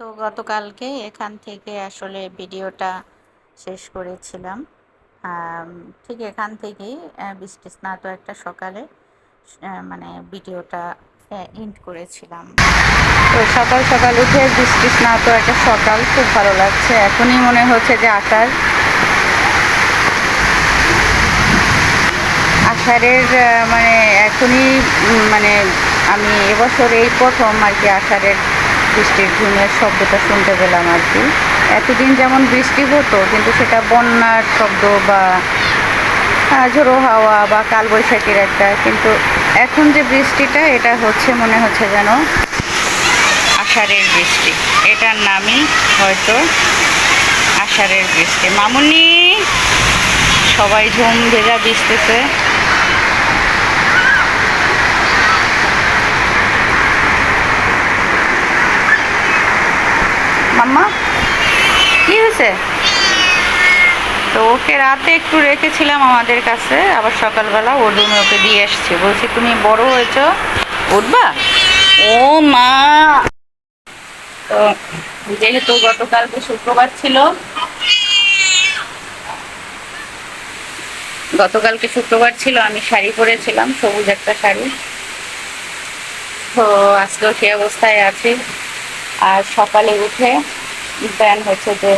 তো গতকালকে এখান থেকে আসলে ভিডিওটা শেষ করেছিলাম। আম, ঠিক এখান থেকেই বৃষ্টি স্নাত একটা সকালে মানে ভিডিওটা এন্ড করেছিলাম। তো সকাল সকাল উঠে বৃষ্টি স্নাত একটা সকাল, খুব ভালো লাগছে। এখনই মনে হচ্ছে যে আষাঢ়ের মানে এখনই মানে আমি এবছর এই প্রথম আর কি আষাঢ়ের বৃষ্টির ঝুমের শব্দটা শুনতে পেলাম আর কি। এতদিন যেমন বৃষ্টি হতো কিন্তু সেটা বন্যার শব্দ বা ঝোড়ো হাওয়া বা কালবৈশাখীর একটা, কিন্তু এখন যে বৃষ্টিটা এটা হচ্ছে মনে হচ্ছে যেন আষাঢ়ের বৃষ্টি। এটার নামই হয়তো আষাঢ়ের বৃষ্টি। মামুনি, সবাই ঝুম ভেজা ভিজতেছে। মাম্মা, কি হয়েছে? তো ওকে রাতে একটু রেখেছিলাম আমাদের কাছে, আবার সকালবেলা ওর রুমে ওকে দিয়ে এসছি। বলছি তুমি বড় হয়েছ, উঠবা। ও মা! তো যেহেতু গতকালকে শুক্রবার ছিল, আমি শাড়ি পরেছিলাম, সবুজ একটা শাড়ি। তো আজকেও সে অবস্থায় আছি। আর সকালে উঠে প্ল্যান হচ্ছে যে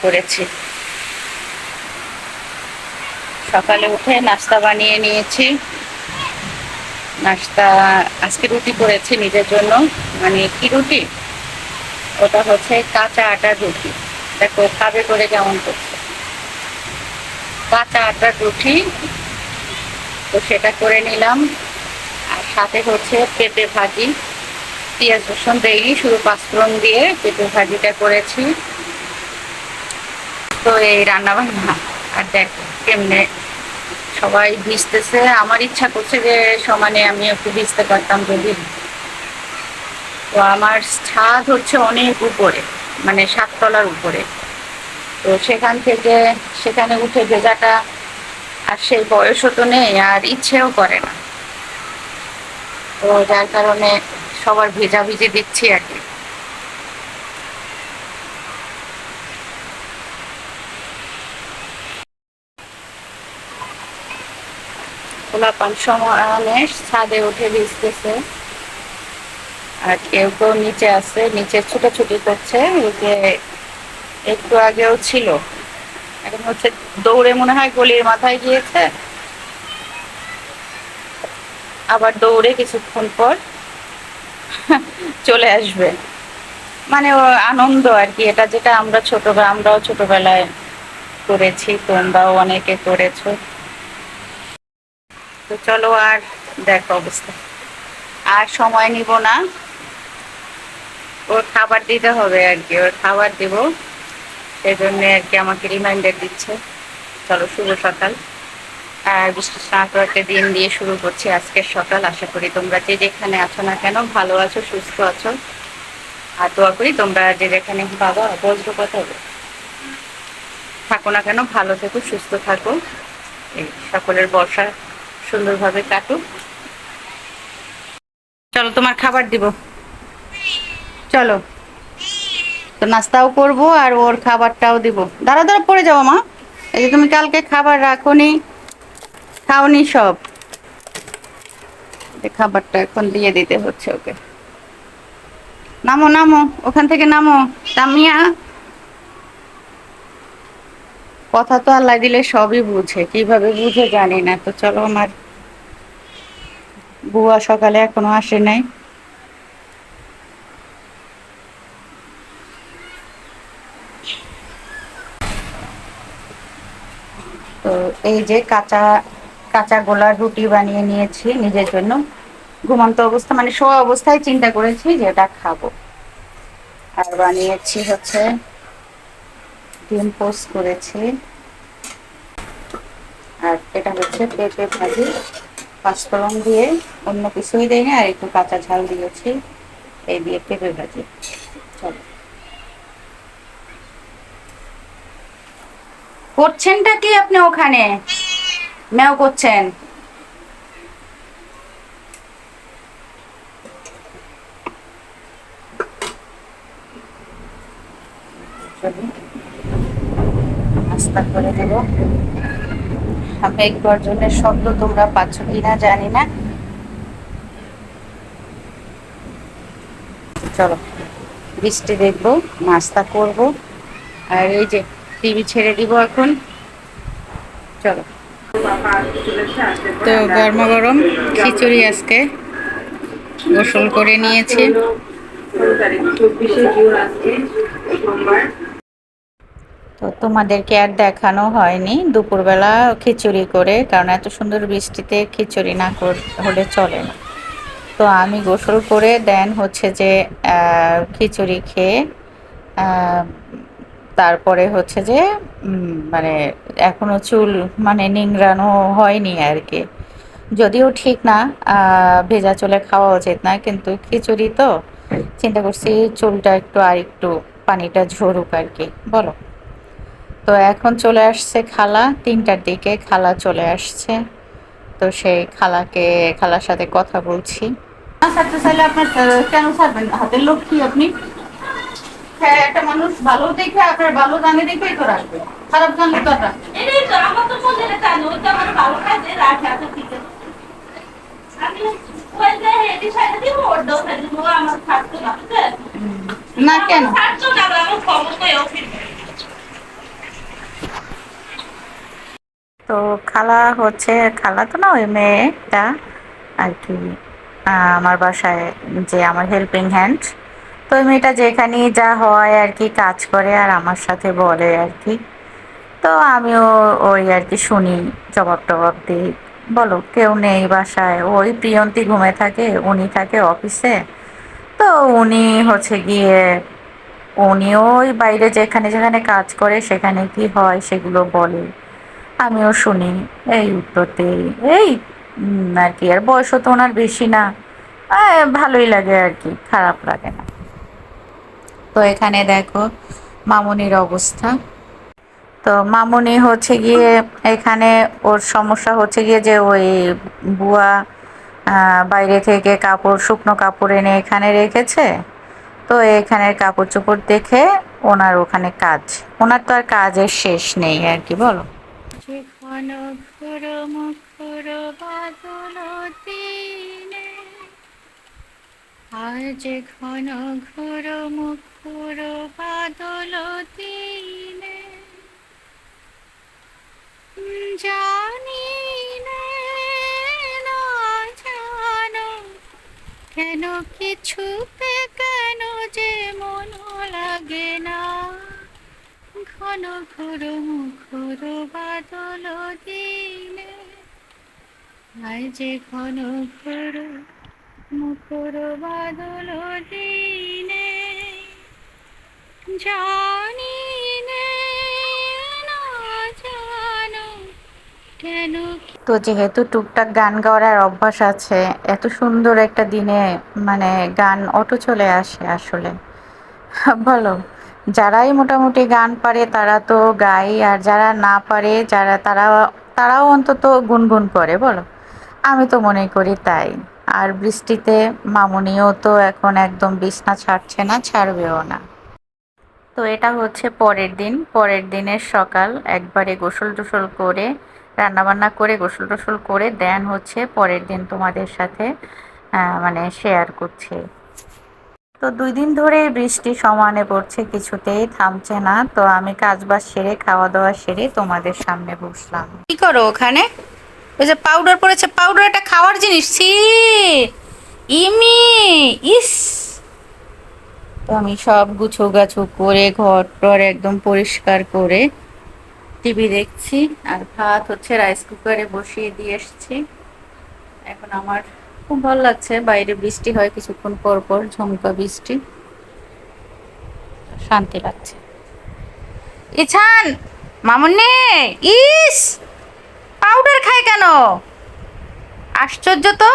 করেছি, সকালে উঠে নাস্তা বানিয়ে নিয়েছি। নাস্তা আজকে রুটি করেছি নিজের জন্য। মানে কি রুটি, ওটা হচ্ছে কাঁচা আটার রুটি। দেখো খাবে করে কেমন করছে, কাঁচা আটার রুটি। তো সেটা করে নিলাম। আর সাথে হচ্ছে পেঁপে ভাজি, পেঁয়াজ রসুন দেইনি, শুধু পাঁচফোড়ন দিয়ে পেঁপে ভাজিটা করেছি। তো এই রান্না বান্না। আর দেখ কেমনে সবাই ভিজতেছে, আমার ইচ্ছা করছে যে সমানে আমি একটু ভিজতে পারতাম যদি। তো আমার ছাদ হচ্ছে অনেক উপরে, মানে 7 তলার উপরে। তো সেখানে উঠে ভেজাটা, আর সেই বয়সও তো নেই, আর ইচ্ছেও করে না। তো যার কারণে সবার ভেজা ভিজে দিচ্ছি আর কি। পোলাপান সমানে ছাদে উঠে ভিজতেছে, আর কেউ কেউ নিচে আছে, নিচে ছুটোছুটি করছে। এই যে একটু আগেও ছিল, এখন হচ্ছে দৌড়ে মনে হয় গলির মাথায় গিয়েছে, আবার দৌড়ে কিছুক্ষণ পর চলে আসবে। মানে ও আনন্দ আর কি, এটা যেটা আমরাও ছোটবেলায় করেছি, তোমরাও অনেকে করেছো। তো চলো, আর দেখো অবস্থা, আর সময় নিব না। ওর খাবার দিতে হবে আর কি, ওর খাবার দিব, সেই জন্য আর কি আমাকে রিমাইন্ডার দিচ্ছে। চলো, শুভ সকাল। আর বৃষ্টি স্নাত একটা দিন দিয়ে শুরু করছি আজকের সকাল। আশা করি তোমরা যে যেখানে আছো না কেন ভালো আছো, সুস্থ আছো। আর দোয়া করি তোমরা যে যেখানে, বাবা বজ্র কথা হবে, থাকো না কেন, ভালো থেকো, সুস্থ থাকো। এই সকলের বর্ষা সুন্দরভাবে কাটুক। চলো, তোমার খাবার দিব। চলো, তো নাস্তাও করব আর ওর খাবারটাও দিব। দাঁড়া দাঁড়া, পড়ে যাবো মা। এই যে তুমি কালকে খাবার রাখোনি, খাওনি সব, খাবারটা এখন দিয়ে দিতে হচ্ছে ওকে। নামো নামো, ওখান থেকে নামো। তামিয়া, কথা তো আল্লাহ দিলে সবই বুঝে, কিভাবে বুঝে জানি না। তো চলো, আমার বুয়া সকালে এখনো আসে নাই। তো এই যে কাঁচা কাঁচা গোলার রুটি বানিয়ে নিয়েছি নিজের জন্য। ঘুমন্ত অবস্থা মানে শোয়া অবস্থায় চিন্তা করেছি যে এটা খাবো। আর বানিয়েছি হচ্ছে ডিম পোস্ট করেছি। আর এটা হচ্ছে পেঁপে ভাজি, পাঁচফোড়ন দিয়ে, অন্য কিছুই দেয়নি, আর একটু কাঁচা ঝাল দিয়েছি। এই দিয়ে পেঁপে ভাজি। চলো, করছেনটা কি আপনি ওখানে? ম্যাও করছেন? চটচড়ি নাস্তা করে দেব। মেঘ গর্জনের শব্দ তোমরা পাচ্ছ কিনা জানি না। চলো বৃষ্টি দেখবো, নাস্তা করব, আর এই যে টিভি ছেড়ে দিব এখন। চলো। তো গরমা গরম খিচুড়ি আজকে গোসল করে নিয়েছি। তো তোমাদেরকে আর দেখানো হয়নি দুপুরবেলা খিচুড়ি করে, কারণ এত সুন্দর বৃষ্টিতে খিচুড়ি না হলে চলে না। তো আমি গোসল করে দেন হচ্ছে যে খিচুড়ি খেয়ে তারপরে হচ্ছে যে মানে এখনো চুল মানে নিংড়ানো হয়নি আর কি। যদিও ঠিক না, ভেজা চুলে খাওয়া উচিত না, কিন্তু খিচুড়ি তো চিন্তা করছি চুলটা একটু আর একটু পানিটা ঝরুক আর কি, বলো। তো এখন চলে আসছে খালা, 3টার দিকে খালা চলে আসছে। তো সেই খালার সাথে কথা বলছি। ছাড়তে চাইলে আপনার কেন ছাড়বেন? হাতের লোক কি আপনি? হ্যাঁ, একটা মানুষ ভালো দেখে আপনার ভালো জানে দেখেই তো রাখবে, খারাপ জানলে তো আর রাখবে না। এটাই তো আমার তো মনে জানি ওইটা আমার ভালো কাজে রাখে, আচ্ছা ঠিক আছে। আমি ওই যে হেডি সাইডে দিব ওর দাও সাইডে দিব, আমার থাকতো না না কেন থাকতো না, আমার খবর কই অফিস। তো খালা তো না, ওই মেয়েটা আর কি আমার বাসায় যে আমার হেল্পিং হ্যান্ড। তো ওই মেয়েটা যেখানেই যা হয় আর কি কাজ করে আর আমার সাথে বলে আর কি। তো আমিও ওই আর কি শুনি, জবাব টবাব দিই। বলো, কেউ নেই বাসায়, ওই প্রিয়ন্তী ঘুমে থাকে, উনি থাকে অফিসে। তো উনি হচ্ছে গিয়ে উনিও ওই বাইরে যেখানে যেখানে কাজ করে সেখানে কি হয় সেগুলো বলে, আমিও শুনি, এই উত্তর দিই। এই আর কি, আর বয়সও তো ওনার বেশি না, ভালোই লাগে আর কি, খারাপ লাগে না। তো এখানে দেখো মামুনির অবস্থা। তো মামুনি হচ্ছে গিয়ে এখানে ওর সমস্যা হচ্ছে গিয়ে যে ওই বুয়া বাইরে থেকে শুকনো কাপড় এনে এখানে রেখেছে। তো এখানের কাপড় চোপড় দেখে ওখানে ওনার তো আর কাজের শেষ নেই আর কি, বলো। ঘন ঘোর মুখর বাদল দিনে, আজ ঘন ঘোর মুখর বাদল দিনে, জানি না জানো কেন কিছুতে কেন যে মন লাগে না, ঘন ঘোর মুখর বাদল দিনে, আজ ঘন ঘোর মুখর বাদল দিনে, জানি না জানো কেন। তো যেহেতু টুকটাক গান গাওয়ার অভ্যাস আছে, এত সুন্দর একটা দিনে মানে গান অটো চলে আসে আসলে। বলো, যারাই মোটামুটি গান পারে তারা তো গায়, আর যারা না পারে তারাও অন্তত গুনগুন করে, বলো। আমি তো মনে করি তাই। আর বৃষ্টিতে মামুনিও তো এখন একদম বিছনা ছাড়ছে না, ছাড়বেও না। তো এটা হচ্ছে পরের দিনের সকাল, একবারে গোসল টোসল করে রান্নাবান্না করে গোসল টোসল করে দেন হচ্ছে পরের দিন তোমাদের সাথে মানে শেয়ার করছি। তো 2 দিন ধরে বৃষ্টি সমানে পড়ছে, কিছুতেই থামছে না। তো আমি কাজবাজ সেরে খাওয়া দাওয়া সেরে তোমাদের সামনে বসলাম। কি করো ওখানে? ওই যে পাউডার পড়েছে, পাউডার এটা খাওয়ার জিনিস, ছি ইমি, ইস। তো আমি সব গাছু করে ঘর টর একদম পরিষ্কার করে টিভি দেখছি, আর ভাত হচ্ছে রাইস কুকারে বসিয়ে দিয়ে এসেছি। এখন আমার খুব ভালো লাগছে, বাইরে বৃষ্টি হয় কিছুক্ষণ পর পর, ঝুমকা বৃষ্টি, শান্তি লাগছে। ইছান, মামুনি, ইস পাউডার খায় কেন? আশ্চর্য তো।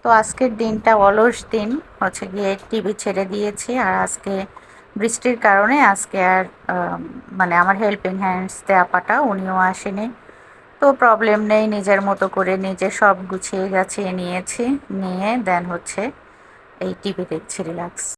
তো আজকের দিনটা অলস দিন, হচ্ছে গিয়ে টিভি ছেড়ে দিয়েছি। আর আজকে বৃষ্টির কারণে আজকে আর মানে আমার হেল্পিং হ্যান্ডস আপাটা উনিও আসেনি। তো প্রবলেম নেই, নিজের মতো করে নিজে সব গুছিয়ে গাছিয়ে নিয়েছি, নিয়ে দেন হচ্ছে এই টিভি দেখছি রিল্যাক্স।